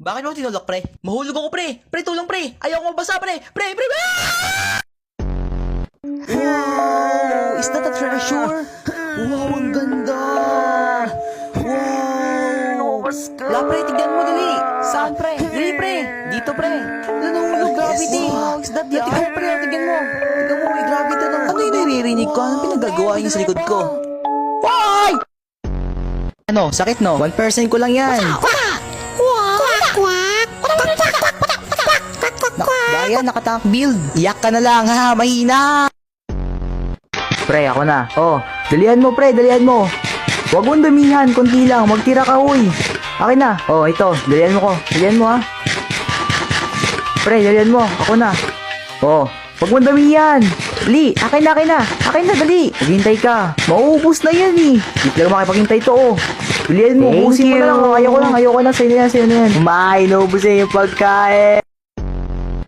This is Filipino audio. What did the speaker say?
Bakit mo tinulak, pre? Mahulog ako, pre! Pre, tulong, pre! Ayaw ko mabasa, pre! Pre! Pre! Ah! Wow! Is that a treasure? Wow, ang ganda! Wow! La, pre, tignan mo dali! Saan, pre? Dali, pre! Dito, pre! Nanunulog gravity! Wow, is that the art? Pre, tignan mo! Tignan mo, may gravity na. Ano yung naririnig ko? Anong pinagagawa niyo sa likod ko? Why? Ano, sakit no? 1% ko lang yan! Gaya, nakatank build. Iyak ka na lang ha, mahina. Pre, ako na. Oh, dalihan mo pre, dalihan mo. Huwag mong dumihan, konti lang. Magtira ka, uy. Akin na. Oh, ito, dalihan mo ko. Dalihan mo ha. Pre, dalihan mo. Ako na. Oh, huwag mong dumihan. Dali, akin na, akin na. Akin na, dali. Maghintay ka. Mauubos na yan eh. Hindi ka makipaghintay to oh. Dalihan mo, ubusin mo na lang. Ayoko lang, ayoko lang. Sa'yo na yan, sa'yo na yan. Kumain, naubusin yung pagkain.